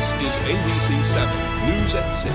This is ABC 7 News at 6.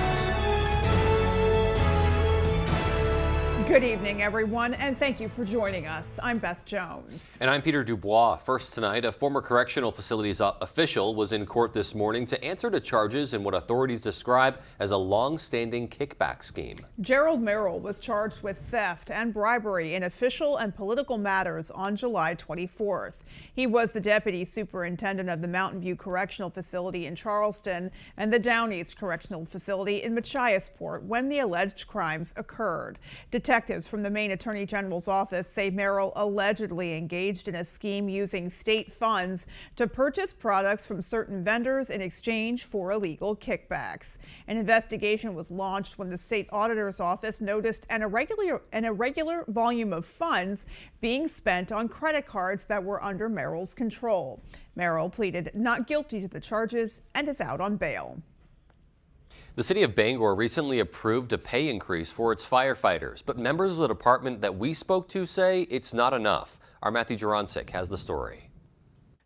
Good evening, everyone, and thank you for joining us. I'm Beth Jones. And I'm Peter Dubois. First tonight, a former correctional facilities official was in court this morning to answer to charges in what authorities describe as a long-standing kickback scheme. Gerald Merrill was charged with theft and bribery in official and political matters on July 24th. He was the deputy superintendent of the Mountain View Correctional Facility in Charleston and the Down East Correctional Facility in Machiasport when the alleged crimes occurred. Detectives from the Maine Attorney General's office say Merrill allegedly engaged in a scheme using state funds to purchase products from certain vendors in exchange for illegal kickbacks. An investigation was launched when the state auditor's office noticed an irregular volume of funds being spent on credit cards that were under Merrill's control. Merrill pleaded not guilty to the charges and is out on bail. The city of Bangor recently approved a pay increase for its firefighters, but members of the department that we spoke to say it's not enough. Our Matthew Jurancic has the story.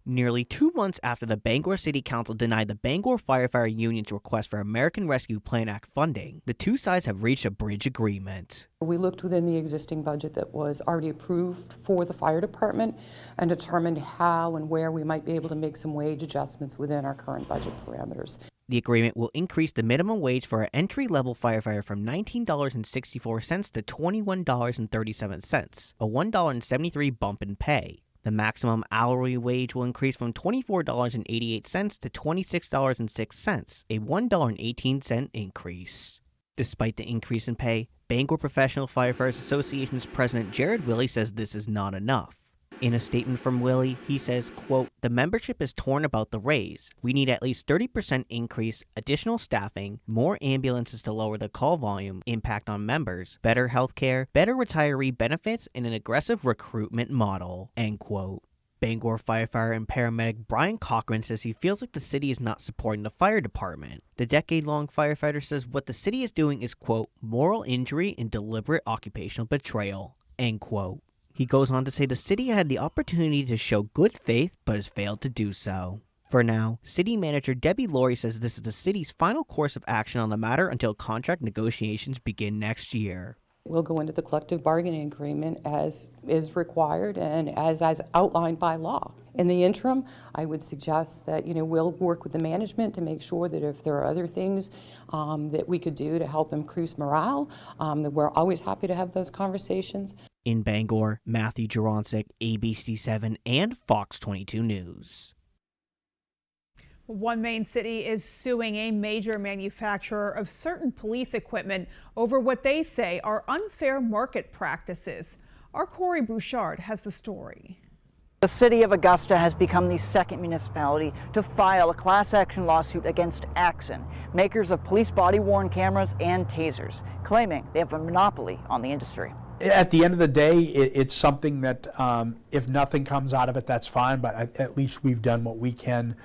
Nearly 2 months after the Bangor City Council denied the Bangor Firefighter Union's request for American Rescue Plan Act funding, the two sides have reached a bridge agreement. We looked within the existing budget that was already approved for the fire department and determined how and where we might be able to make some wage adjustments within our current budget parameters. The agreement will increase the minimum wage for an entry-level firefighter from $19.64 to $21.37, a $1.73 bump in pay. The maximum hourly wage will increase from $24.88 to $26.06, a $1.18 increase. Despite the increase in pay, Bangor Professional Firefighters Association's president Jared Willey says this is not enough. In a statement from Willey, he says, quote, "The membership is torn about the raise. We need at least 30% increase, additional staffing, more ambulances to lower the call volume impact on members, better health care, better retiree benefits, and an aggressive recruitment model," end quote. Bangor firefighter and paramedic Brian Cochran says he feels like the city is not supporting the fire department. The decade-long firefighter says what the city is doing is, quote, "moral injury and deliberate occupational betrayal," end quote. He goes on to say the city had the opportunity to show good faith, but has failed to do so. For now, city manager Debbie Laurie says this is the city's final course of action on the matter until contract negotiations begin next year. We'll go into the collective bargaining agreement as is required and as outlined by law. In the interim, I would suggest that we'll work with the management to make sure that if there are other things that we could do to help increase morale, that we're always happy to have those conversations. In Bangor, Matthew Jurancic, ABC 7 and Fox 22 News. One Maine city is suing a major manufacturer of certain police equipment over what they say are unfair market practices. Our Corey Bouchard has the story. The city of Augusta has become the second municipality to file a class action lawsuit against Axon, makers of police body-worn cameras and tasers, claiming they have a monopoly on the industry. At the end of the day, it's something that if nothing comes out of it, that's fine, but at least we've done what we can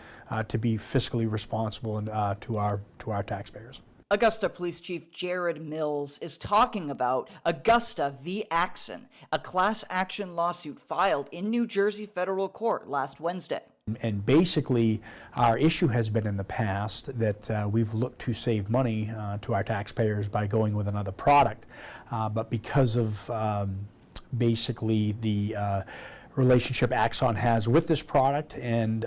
to be fiscally responsible and to our taxpayers. Augusta Police Chief Jared Mills is talking about Augusta v. Axon, a class action lawsuit filed in New Jersey federal court last Wednesday. And basically, our issue has been in the past that we've looked to save money to our taxpayers by going with another product. But because of basically the relationship Axon has with this product and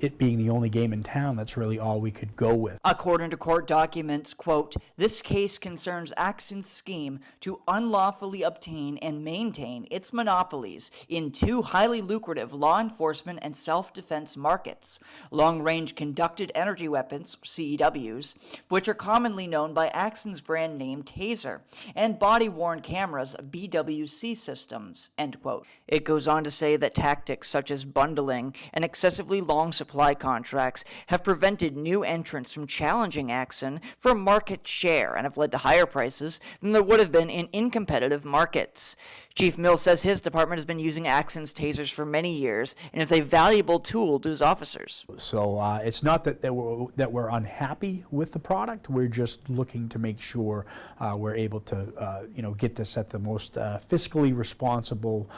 it being the only game in town, that's really all we could go with. According to court documents, quote, "This case concerns Axon's scheme to unlawfully obtain and maintain its monopolies in two highly lucrative law enforcement and self-defense markets, long-range conducted energy weapons, CEWs, which are commonly known by Axon's brand name Taser, and body-worn cameras, BWC systems," end quote. It goes on to say that tactics such as bundling and excessively long supply contracts have prevented new entrants from challenging Axon for market share and have led to higher prices than there would have been in uncompetitive markets. Chief Mills says his department has been using Axon's tasers for many years and it's a valuable tool to his officers. So it's not that we're unhappy with the product. We're just looking to make sure we're able to get this at the most fiscally responsible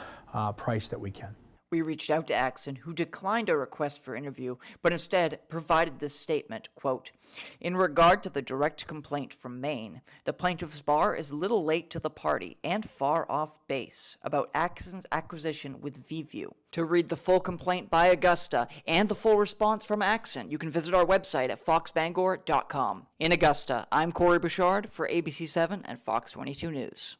price that we can. We reached out to Axon, who declined a request for interview, but instead provided this statement, quote, "In regard to the direct complaint from Maine, the plaintiff's bar is a little late to the party and far off base about Axon's acquisition with WVII. To read the full complaint by Augusta and the full response from Axon, you can visit our website at foxbangor.com. In Augusta, I'm Corey Bouchard for ABC7 and Fox 22 News.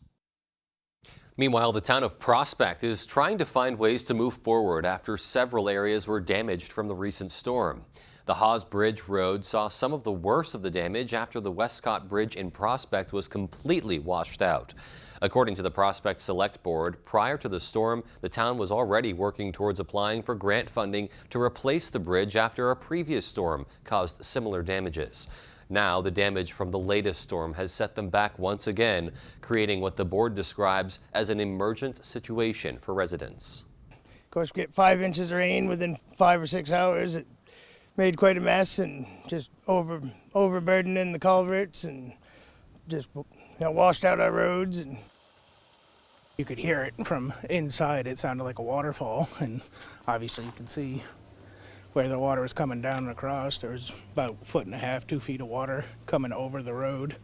Meanwhile, the town of Prospect is trying to find ways to move forward after several areas were damaged from the recent storm. The Hawes Bridge Road saw some of the worst of the damage after the Westcott Bridge in Prospect was completely washed out. According to the Prospect Select Board, prior to the storm, the town was already working towards applying for grant funding to replace the bridge after a previous storm caused similar damages. Now, the damage from the latest storm has set them back once again, creating what the board describes as an emergent situation for residents. Of course, we get 5 inches of rain within 5 or 6 hours. It made quite a mess and just overburdening the culverts and just washed out our roads. And you could hear it from inside. It sounded like a waterfall, and obviously you can see where the water was coming down and across. There was about 1.5 feet, 2 feet of water coming over the road.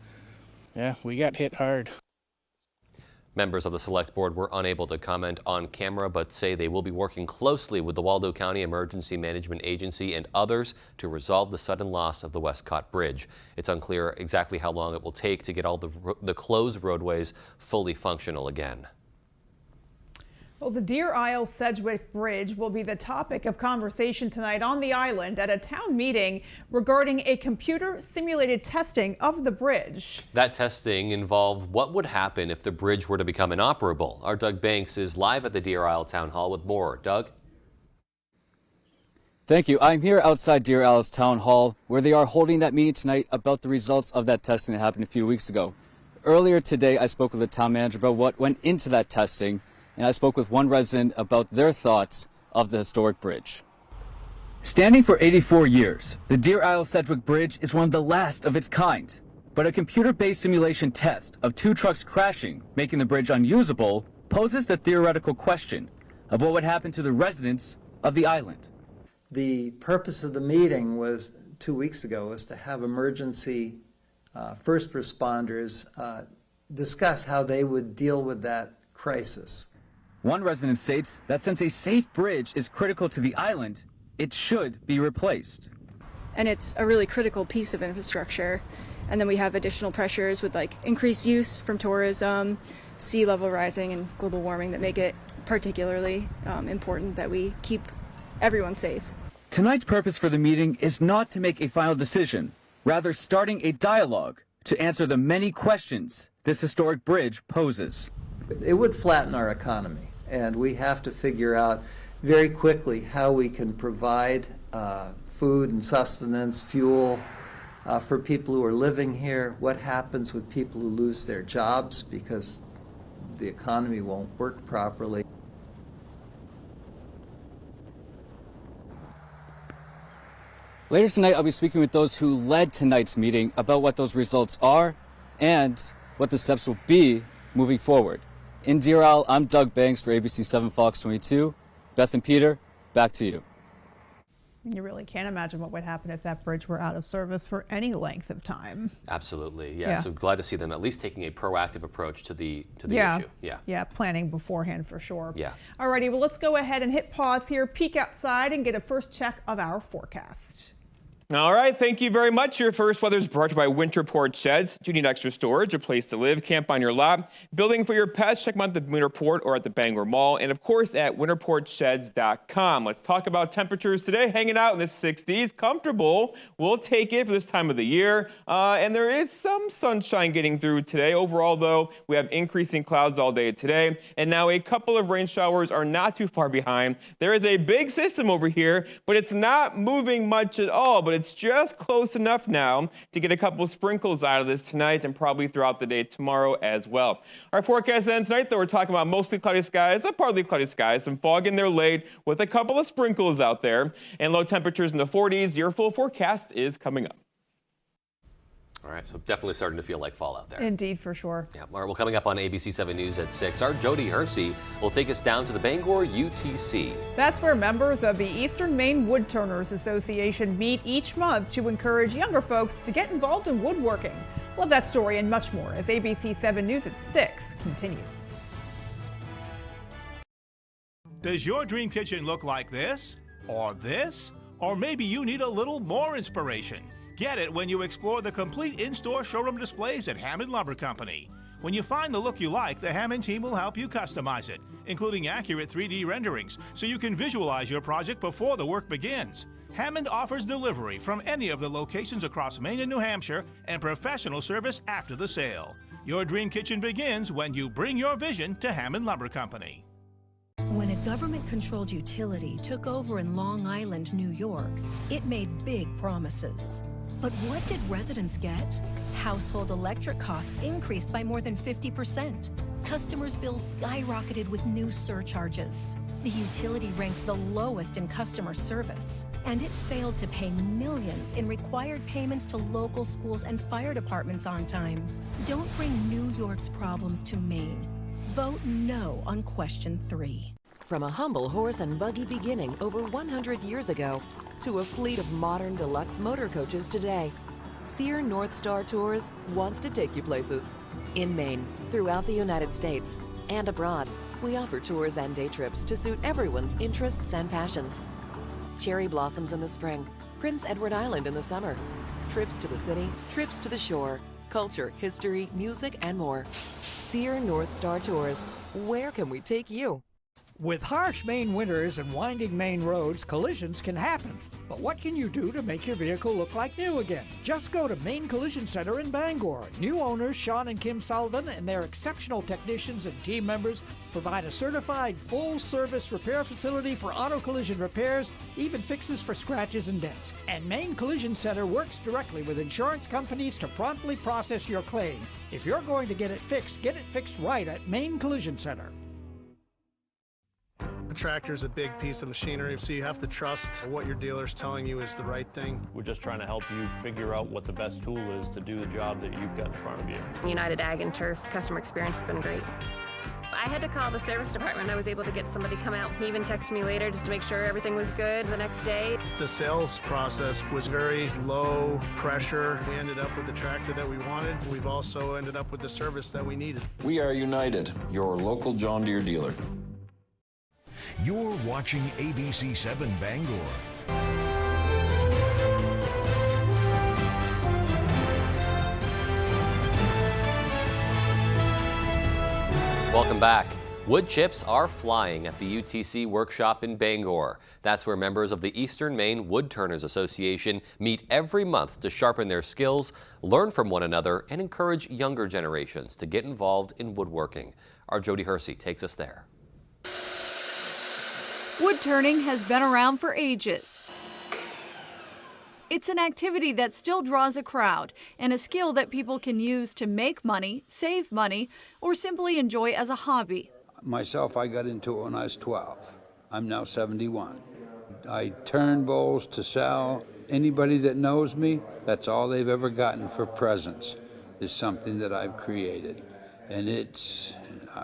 Yeah, we got hit hard. Members of the Select Board were unable to comment on camera, but say they will be working closely with the Waldo County Emergency Management Agency and others to resolve the sudden loss of the Westcott Bridge. It's unclear exactly how long it will take to get all the closed roadways fully functional again. Well, the Deer Isle Sedgwick Bridge will be the topic of conversation tonight on the island at a town meeting regarding a computer simulated testing of the bridge. That testing involved what would happen if the bridge were to become inoperable. Our Doug Banks is live at the Deer Isle Town Hall with more. Doug? Thank you. I'm here outside Deer Isle's Town Hall, where they are holding that meeting tonight about the results of that testing that happened a few weeks ago. Earlier today, I spoke with the town manager about what went into that testing, and I spoke with one resident about their thoughts of the historic bridge. Standing for 84 years, the Deer Isle Sedgwick Bridge is one of the last of its kind. But a computer-based simulation test of 2 trucks crashing, making the bridge unusable, poses the theoretical question of what would happen to the residents of the island. The purpose of the meeting was 2 weeks ago was to have emergency first responders discuss how they would deal with that crisis. One resident states that since a safe bridge is critical to the island, it should be replaced. And it's a really critical piece of infrastructure. And then we have additional pressures with like increased use from tourism, sea level rising, and global warming that make it particularly important that we keep everyone safe. Tonight's purpose for the meeting is not to make a final decision, rather starting a dialogue to answer the many questions this historic bridge poses. It would flatten our economy, and we have to figure out very quickly how we can provide food and sustenance, fuel for people who are living here. What happens with people who lose their jobs because the economy won't work properly. Later tonight, I'll be speaking with those who led tonight's meeting about what those results are and what the steps will be moving forward. In Deer Isle, I'm Doug Banks for ABC7 Fox 22. Beth and Peter, back to you. You really can't imagine what would happen if that bridge were out of service for any length of time. Absolutely, yeah. So glad to see them at least taking a proactive approach to the issue. Yeah, planning beforehand for sure. Yeah. Alrighty, well, let's go ahead and hit pause here, peek outside, and get a first check of our forecast. All right, thank you very much. Your first weather is brought to you by Winterport Sheds. Do you need extra storage, a place to live, camp on your lot, building for your pets? Check them out at the Winterport or at the Bangor Mall, and of course at winterportsheds.com. Let's talk about temperatures today. Hanging out in the 60s, comfortable. We'll take it for this time of the year, and there is some sunshine getting through today. Overall, though, we have increasing clouds all day today, and now a couple of rain showers are not too far behind. There is a big system over here, but it's not moving much at all, but it's just close enough now to get a couple sprinkles out of this tonight and probably throughout the day tomorrow as well. Our forecast ends tonight, though, we're talking about mostly cloudy skies, partly cloudy skies, some fog in there late with a couple of sprinkles out there, and low temperatures in the 40s. Your full forecast is coming up. All right, so definitely starting to feel like fall out there. Indeed, for sure. Yeah, all right, well, coming up on ABC 7 News at 6, our Jody Hersey will take us down to the Bangor UTC. That's where members of the Eastern Maine Woodturners Association meet each month to encourage younger folks to get involved in woodworking. Love that story and much more as ABC 7 News at 6 continues. Does your dream kitchen look like this? Or this? Or maybe you need a little more inspiration? Get it when you explore the complete in-store showroom displays at Hammond Lumber Company. When you find the look you like, the Hammond team will help you customize it, including accurate 3D renderings, so you can visualize your project before the work begins. Hammond offers delivery from any of the locations across Maine and New Hampshire and professional service after the sale. Your dream kitchen begins when you bring your vision to Hammond Lumber Company. When a government-controlled utility took over in Long Island, New York, it made big promises. But what did residents get? Household electric costs increased by more than 50%. Customers' bills skyrocketed with new surcharges. The utility ranked the lowest in customer service, and it failed to pay millions in required payments to local schools and fire departments on time. Don't bring New York's problems to Maine. Vote no on question 3. From a humble horse and buggy beginning over 100 years ago to a fleet of modern deluxe motor coaches today, Sear North Star Tours wants to take you places. In Maine, throughout the United States, and abroad, we offer tours and day trips to suit everyone's interests and passions. Cherry blossoms in the spring, Prince Edward Island in the summer, trips to the city, trips to the shore, culture, history, music, and more. Sear North Star Tours. Where can we take you? With harsh Maine winters and winding Maine roads, collisions can happen. But what can you do to make your vehicle look like new again? Just go to Maine Collision Center in Bangor. New owners Sean and Kim Sullivan and their exceptional technicians and team members provide a certified full-service repair facility for auto collision repairs, even fixes for scratches and dents. And Maine Collision Center works directly with insurance companies to promptly process your claim. If you're going to get it fixed right at Maine Collision Center. A tractor is a big piece of machinery, so you have to trust what your dealer's telling you is the right thing. We're just trying to help you figure out what the best tool is to do the job that you've got in front of you. United Ag and Turf customer experience has been great. I had to call the service department. I was able to get somebody come out. He even texted me later just to make sure everything was good the next day. The sales process was very low pressure. We ended up with the tractor that we wanted. We've also ended up with the service that we needed. We are United, your local John Deere dealer. You're watching ABC 7 Bangor. Welcome back. Wood chips are flying at the UTC workshop in Bangor. That's where members of the Eastern Maine Woodturners Association meet every month to sharpen their skills, learn from one another, and encourage younger generations to get involved in woodworking. Our Jody Hersey takes us there. Wood turning has been around for ages. It's an activity that still draws a crowd and a skill that people can use to make money, save money, or simply enjoy as a hobby. Myself, I got into it when I was 12. I'm now 71. I turn bowls to sell. Anybody that knows me, that's all they've ever gotten for presents is something that I've created. And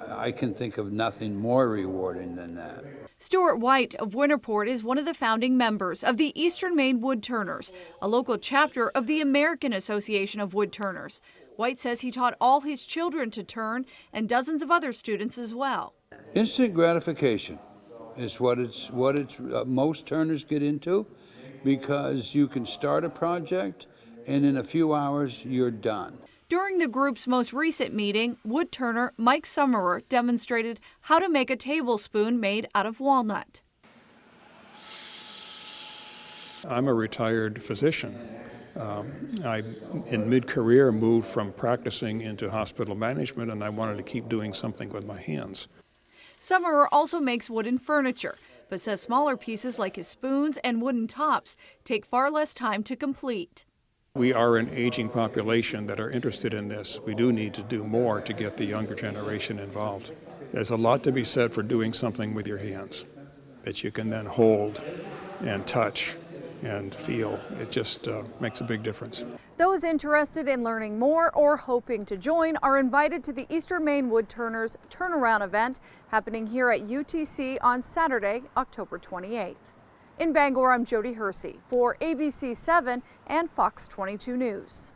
I can think of nothing more rewarding than that. Stuart White of Winterport is one of the founding members of the Eastern Maine Woodturners, a local chapter of the American Association of Woodturners. White says he taught all his children to turn and dozens of other students as well. Instant gratification is what most turners get into, because you can start a project and in a few hours you're done. During the group's most recent meeting, wood turner Mike Summerer demonstrated how to make a tablespoon made out of walnut. I'm a retired physician. I, in mid-career, moved from practicing into hospital management, and I wanted to keep doing something with my hands. Summerer also makes wooden furniture, but says smaller pieces like his spoons and wooden tops take far less time to complete. We are an aging population that are interested in this. We do need to do more to get the younger generation involved. There's a lot to be said for doing something with your hands that you can then hold and touch and feel. It just makes a big difference. Those interested in learning more or hoping to join are invited to the Eastern Maine Woodturners Turnaround event happening here at UTC on Saturday, October 28th. In Bangor, I'm Jody Hersey for ABC 7 and Fox 22 News.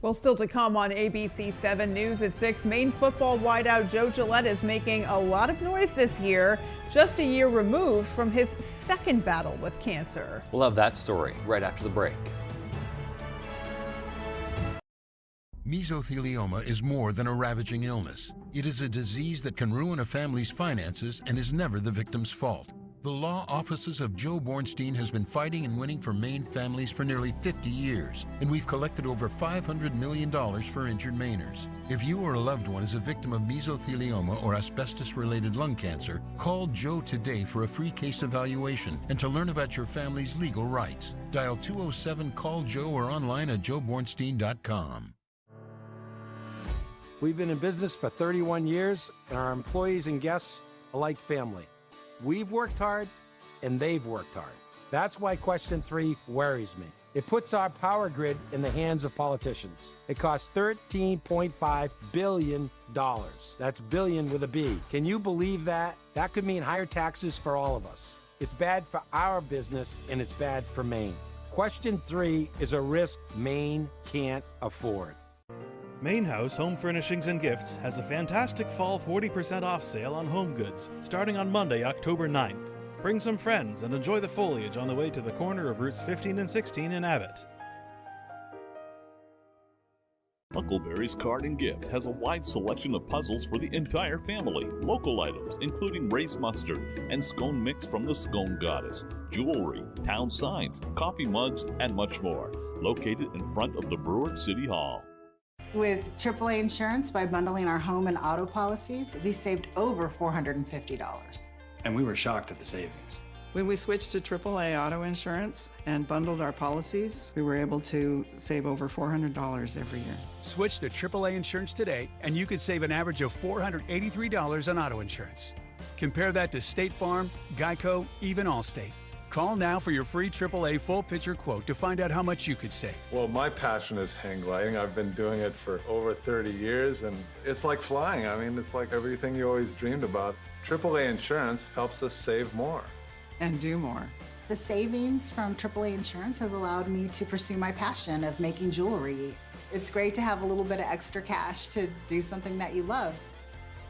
Well, still to come on ABC 7 News at 6, Maine football wideout Joe Gillette is making a lot of noise this year, just a year removed from his second battle with cancer. We'll have that story right after the break. Mesothelioma is more than a ravaging illness. It is a disease that can ruin a family's finances and is never the victim's fault. The law offices of Joe Bornstein has been fighting and winning for Maine families for nearly 50 years, and we've collected over $500 million for injured Mainers. If you or a loved one is a victim of mesothelioma or asbestos-related lung cancer, call Joe today for a free case evaluation and to learn about your family's legal rights. Dial 207-CALL-JOE or online at joebornstein.com. We've been in business for 31 years, and our employees and guests are like family. We've worked hard, and they've worked hard. That's why question 3 worries me. It puts our power grid in the hands of politicians. It costs $13.5 billion. That's billion with a B. Can you believe that? That could mean higher taxes for all of us. It's bad for our business, and it's bad for Maine. Question 3 is a risk Maine can't afford. Maine House Home Furnishings and Gifts has a fantastic fall 40% off sale on home goods starting on Monday, October 9th. Bring some friends and enjoy the foliage on the way to the corner of routes 15 and 16 in Abbott. Huckleberry's Card and Gift has a wide selection of puzzles for the entire family. Local items including raised mustard and scone mix from the Scone Goddess, jewelry, town signs, coffee mugs, and much more. Located in front of the Brewer City Hall. With AAA Insurance, by bundling our home and auto policies, we saved over $450. And we were shocked at the savings. When we switched to AAA auto insurance and bundled our policies, we were able to save over $400 every year. Switch to AAA insurance today, and you could save an average of $483 on auto insurance. Compare that to State Farm, Geico, even Allstate. Call now for your free AAA full picture quote to find out how much you could save. Well, my passion is hang gliding. I've been doing it for over 30 years, and it's like flying. I mean, it's like everything you always dreamed about. AAA insurance helps us save more. And do more. The savings from AAA Insurance has allowed me to pursue my passion of making jewelry. It's great to have a little bit of extra cash to do something that you love.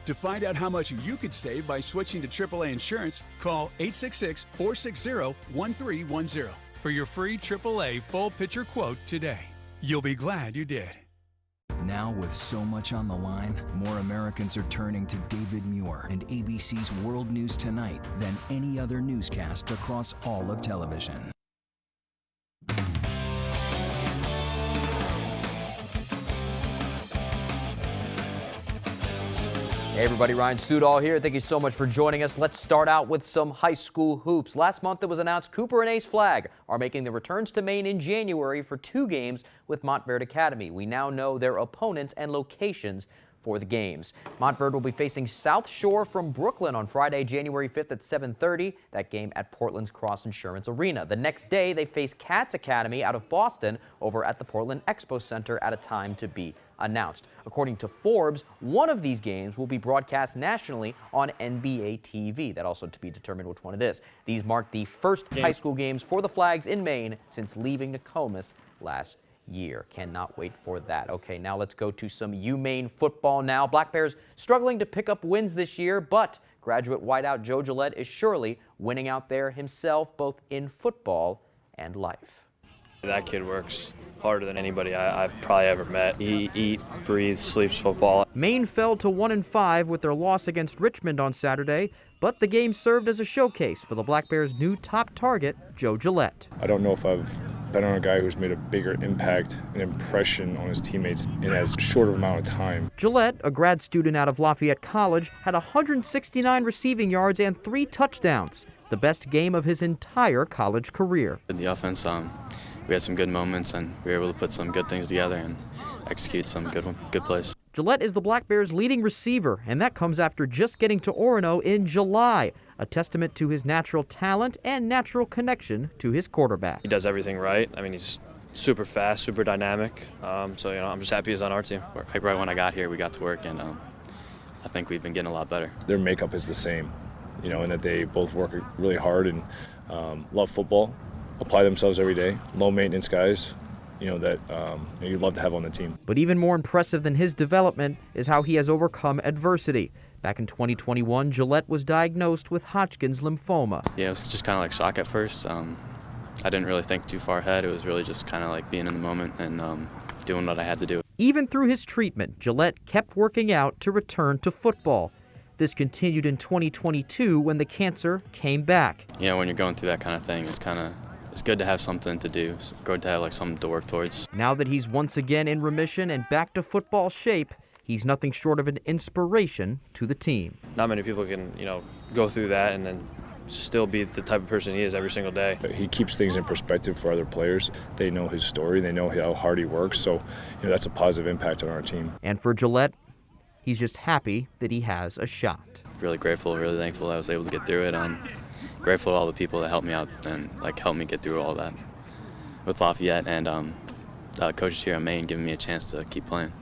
To find out how much you could save by switching to AAA Insurance, call 866-460-1310 for your free AAA full picture quote today. You'll be glad you did. Now, with so much on the line, more Americans are turning to David Muir and ABC's World News Tonight than any other newscast across all of television. Hey everybody, Ryan Sudol here. Thank you so much for joining us. Let's start out with some high school hoops. Last month it was announced Cooper and Ace Flag are making the returns to Maine in January for 2 games with Montverde Academy. We now know their opponents and locations for the games. Montverde will be facing South Shore from Brooklyn on Friday, January 5th at 7:30. That game at Portland's Cross Insurance Arena. The next day they face Cats Academy out of Boston over at the Portland Expo Center at a time to be announced. According to Forbes, one of these games will be broadcast nationally on NBA TV. That also to be determined which one it is. These mark the first high school games for the Flags in Maine since leaving Nokomis last year. Cannot wait for that. Okay, now let's go to some UMaine football now. Black Bears struggling to pick up wins this year, but graduate wideout Joe Gillette is surely winning out there himself, both in football and life. That kid works harder than anybody I've probably ever met. He eats, breathes, sleeps football. Maine fell to 1-5 with their loss against Richmond on Saturday, but the game served as a showcase for the Black Bears' new top target, Joe Gillette. I don't know if I've been on a guy who's made a bigger impact and impression on his teammates in as short of amount of time. Gillette, a grad student out of Lafayette College, had 169 receiving yards and 3 touchdowns, the best game of his entire college career. In the offense, we had some good moments and we were able to put some good things together and execute some good plays. Gillette is the Black Bears' leading receiver, and that comes after just getting to Orono in July, a testament to his natural talent and natural connection to his quarterback. He does everything right. I mean, he's super fast, super dynamic. So, I'm just happy he's on our team. Like right when I got here, we got to work, and I think we've been getting a lot better. Their makeup is the same, and that they both work really hard and love football, apply themselves every day, low maintenance guys, that you'd love to have on the team. But even more impressive than his development is how he has overcome adversity. Back in 2021, Gillette was diagnosed with Hodgkin's lymphoma. Yeah, it was just kind of like shock at first. I didn't really think too far ahead. It was really just kind of like being in the moment and doing what I had to do. Even through his treatment, Gillette kept working out to return to football. This continued in 2022 when the cancer came back. When you're going through that kind of thing, it's good to have something to do. It's good to have like something to work towards. Now that he's once again in remission and back to football shape, he's nothing short of an inspiration to the team. Not many people can, go through that and then still be the type of person he is every single day. He keeps things in perspective for other players. They know his story. They know how hard he works. So, that's a positive impact on our team. And for Gillette, he's just happy that he has a shot. Really grateful, really thankful I was able to get through it. Grateful to all the people that helped me out and helped me get through all that with Lafayette and coaches here in Maine giving me a chance to keep playing.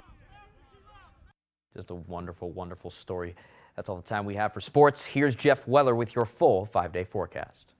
Just a wonderful, wonderful story. That's all the time we have for sports. Here's Jeff Weller with your full 5-day forecast.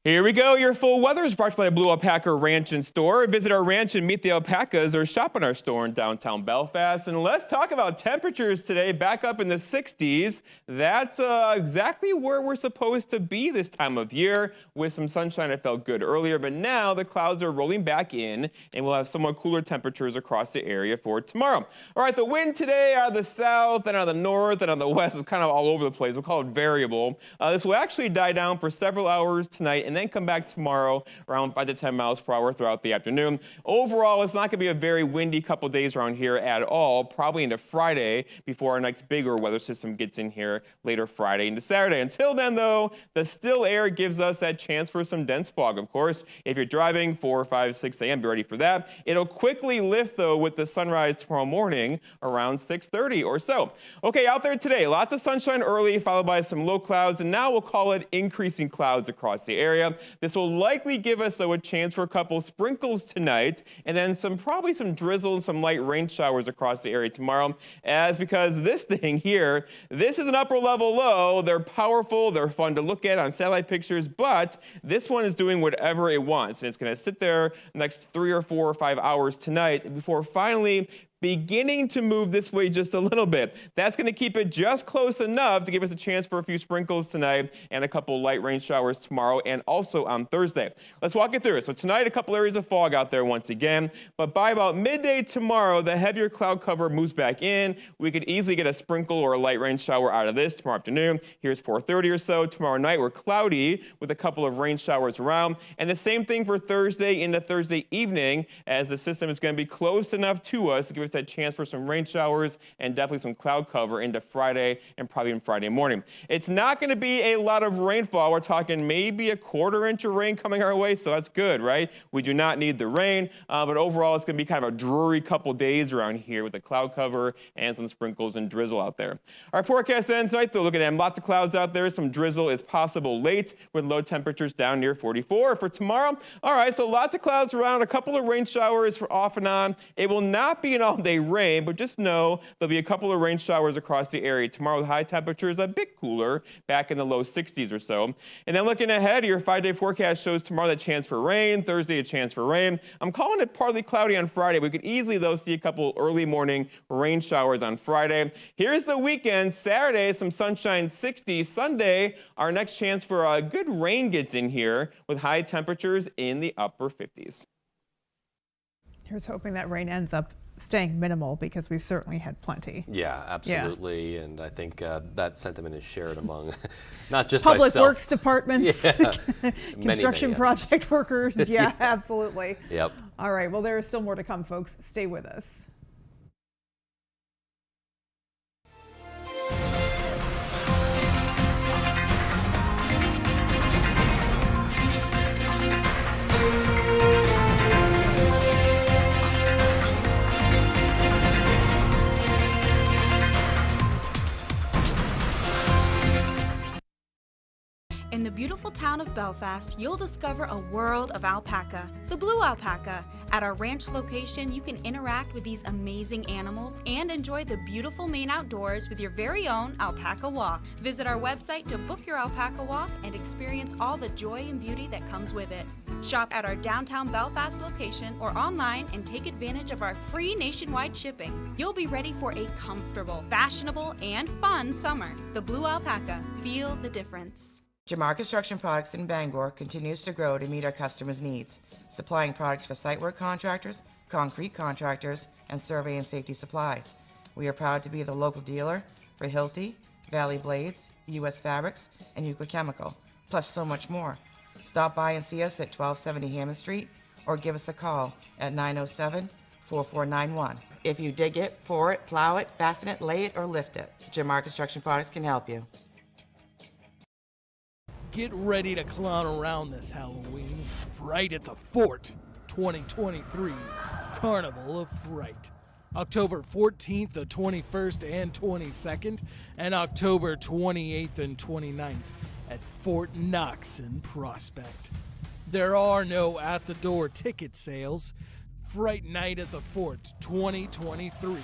Here we go. Your full weather is brought to you by Blue Alpaca Ranch and Store. Visit our ranch and meet the alpacas or shop in our store in downtown Belfast. And let's talk about temperatures today, back up in the 60s. That's exactly where we're supposed to be this time of year. With some sunshine, it felt good earlier, but now the clouds are rolling back in and we'll have somewhat cooler temperatures across the area for tomorrow. All right, the wind today out of the south and out of the north and out of the west is kind of all over the place. We'll call it variable. This will actually die down for several hours tonight and then come back tomorrow around 5 to 10 miles per hour throughout the afternoon. Overall, it's not going to be a very windy couple days around here at all, probably into Friday before our next bigger weather system gets in here later Friday into Saturday. Until then, though, the still air gives us that chance for some dense fog, of course. If you're driving 4, 5, 6 a.m., be ready for that. It'll quickly lift, though, with the sunrise tomorrow morning around 6:30 or so. Okay, out there today, lots of sunshine early, followed by some low clouds, and now we'll call it increasing clouds across the area. This will likely give us, though, a chance for a couple sprinkles tonight, and then probably some drizzle and some light rain showers across the area tomorrow. Because this thing here, this is an upper level low. They're powerful, they're fun to look at on satellite pictures, but this one is doing whatever it wants, and it's going to sit there the next 3 or 4 or 5 hours tonight before finally beginning to move this way just a little bit. That's going to keep it just close enough to give us a chance for a few sprinkles tonight and a couple light rain showers tomorrow and also on Thursday. Let's walk it through it. So tonight, a couple areas of fog out there once again, but by about midday tomorrow, the heavier cloud cover moves back in. We could easily get a sprinkle or a light rain shower out of this tomorrow afternoon. Here's 4:30 or so. Tomorrow night, we're cloudy with a couple of rain showers around. And the same thing for Thursday into Thursday evening, as the system is going to be close enough to us to give us that chance for some rain showers and definitely some cloud cover into Friday and probably even Friday morning. It's not going to be a lot of rainfall. We're talking maybe a 1/4 inch of rain coming our way, so that's good, right? We do not need the rain, but overall it's going to be kind of a dreary couple days around here with the cloud cover and some sprinkles and drizzle out there. Our forecast ends tonight, though. Looking at lots of clouds out there. Some drizzle is possible late with low temperatures down near 44. For tomorrow, all right, so lots of clouds around, a couple of rain showers for off and on. It will not be an all-day rain, but just know there'll be a couple of rain showers across the area. Tomorrow, with high temperatures a bit cooler, back in the low 60s or so. And then looking ahead, your 5-day forecast shows tomorrow that chance for rain, Thursday a chance for rain. I'm calling it partly cloudy on Friday. We could easily, though, see a couple early morning rain showers on Friday. Here's the weekend. Saturday, some sunshine, 60. Sunday, our next chance for a good rain gets in here with high temperatures in the upper 50s. Here's hoping that rain ends up staying minimal, because we've certainly had plenty. Yeah, absolutely. Yeah. And I think that sentiment is shared among not just Public myself. Works departments, construction project workers. Yeah, absolutely. Yep. All right. Well, there is still more to come, folks. Stay with us. In the beautiful town of Belfast, you'll discover a world of alpaca, the blue alpaca. At our ranch location, you can interact with these amazing animals and enjoy the beautiful Maine outdoors with your very own alpaca walk. Visit our website to book your alpaca walk and experience all the joy and beauty that comes with it. Shop at our downtown Belfast location or online and take advantage of our free nationwide shipping. You'll be ready for a comfortable, fashionable, and fun summer. The blue alpaca. Feel the difference. Jamar Construction Products in Bangor continues to grow to meet our customers' needs, supplying products for site work contractors, concrete contractors, and survey and safety supplies. We are proud to be the local dealer for Hilti, Valley Blades, U.S. Fabrics, and Euclid Chemical, plus so much more. Stop by and see us at 1270 Hammond Street or give us a call at 907-4491. If you dig it, pour it, plow it, fasten it, lay it, or lift it, Jamar Construction Products can help you. Get ready to clown around this Halloween. Fright at the Fort 2023 Carnival of Fright. October 14th, the 21st, and 22nd, and October 28th and 29th at Fort Knox in Prospect. There are no at-the-door ticket sales. Fright Night at the Fort 2023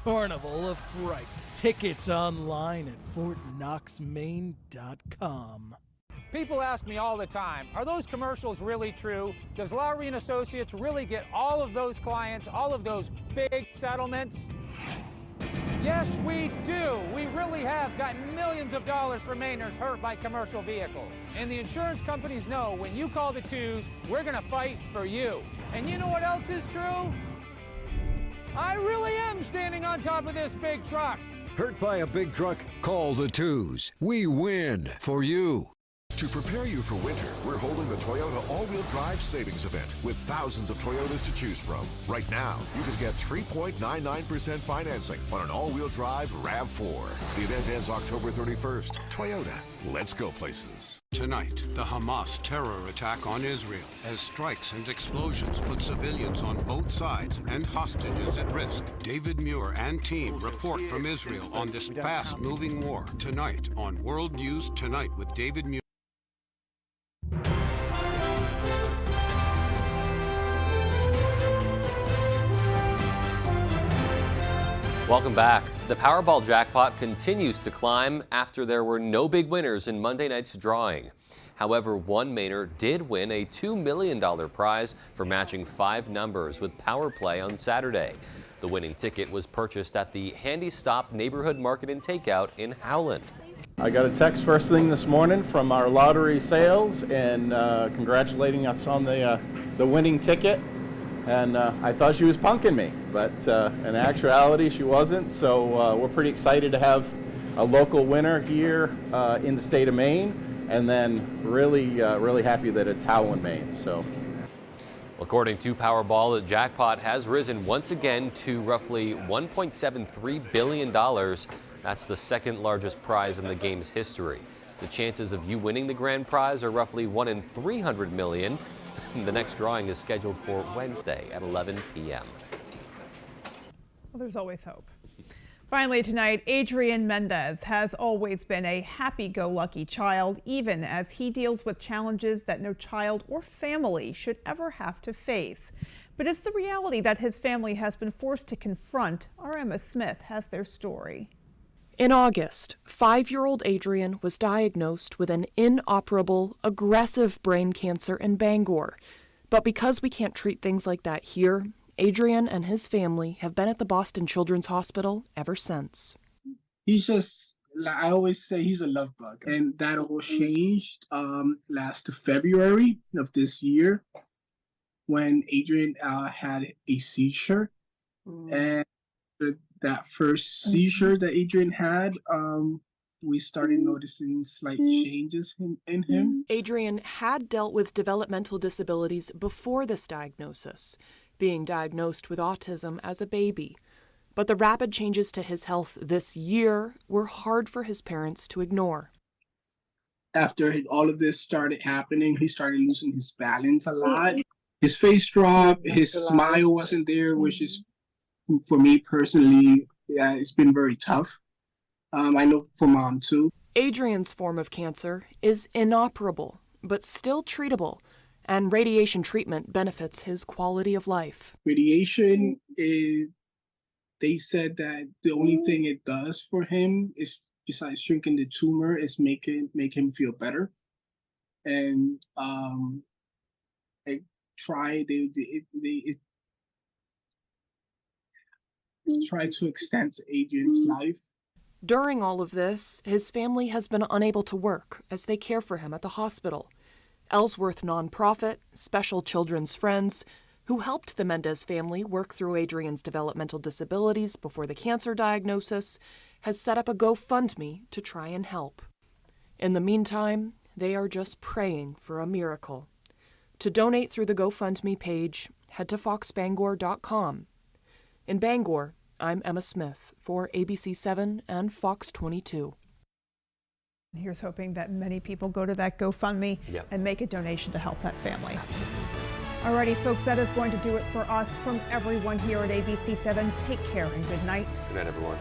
Carnival of Fright. Tickets online at fortknoxmaine.com. People ask me all the time, are those commercials really true? Does Lowry & Associates really get all of those clients, all of those big settlements? Yes, we do. We really have gotten millions of dollars for Mainers hurt by commercial vehicles. And the insurance companies know when you call the twos, we're going to fight for you. And you know what else is true? I really am standing on top of this big truck. Hurt by a big truck? Call the twos. We win for you. To prepare you for winter, we're holding the Toyota All-Wheel Drive Savings Event with thousands of Toyotas to choose from. Right now, you can get 3.99% financing on an all-wheel drive RAV4. The event ends October 31st. Toyota, let's go places. Tonight, the Hamas terror attack on Israel as strikes and explosions put civilians on both sides and hostages at risk. David Muir and team report from Israel on this fast-moving war. Tonight on World News Tonight with David Muir. Welcome back. The Powerball jackpot continues to climb after there were no big winners in Monday night's drawing. However, one Mainer did win a $2 million prize for matching 5 numbers with Power Play on Saturday. The winning ticket was purchased at the Handy Stop Neighborhood Market and Takeout in Howland. I got a text first thing this morning from our lottery sales and congratulating us on the winning ticket. And I thought she was punking me, but in actuality she wasn't. So we're pretty excited to have a local winner here in the state of Maine, and then really happy that it's Howland, Maine. So, according to Powerball, the jackpot has risen once again to roughly $1.73 billion. That's the second largest prize in the game's history. The chances of you winning the grand prize are roughly 1 in 300 million. The next drawing is scheduled for Wednesday at 11 p.m. Well, there's always hope. Finally tonight, Adrian Mendez has always been a happy-go-lucky child, even as he deals with challenges that no child or family should ever have to face. But it's the reality that his family has been forced to confront. Our Emma Smith has their story. In August, 5-year-old Adrian was diagnosed with an inoperable, aggressive brain cancer in Bangor. But because we can't treat things like that here, Adrian and his family have been at the Boston Children's Hospital ever since. He's just, like I always say, he's a love bug. And that all changed last February of this year when Adrian had a seizure. And that first seizure that Adrian had, we started noticing slight changes in him. Adrian had dealt with developmental disabilities before this diagnosis, being diagnosed with autism as a baby. But the rapid changes to his health this year were hard for his parents to ignore. After all of this started happening, he started losing his balance a lot. His face dropped, his smile wasn't there, which is, for me personally, yeah, it's been very tough. I know for Mom too. Adrian's form of cancer is inoperable, but still treatable, and radiation treatment benefits his quality of life. Radiation is, they said that the only thing it does for him is, besides shrinking the tumor, is make him feel better. And they try to extend Adrian's life. During all of this, his family has been unable to work as they care for him at the hospital. Ellsworth Nonprofit, Special Children's Friends, who helped the Mendez family work through Adrian's developmental disabilities before the cancer diagnosis, has set up a GoFundMe to try and help. In the meantime, they are just praying for a miracle. To donate through the GoFundMe page, head to foxbangor.com. In Bangor, I'm Emma Smith for ABC7 and Fox 22. Here's hoping that many people go to that GoFundMe and make a donation to help that family. Alrighty, folks, that is going to do it for us. From everyone here at ABC7, take care and good night. Good night, everyone.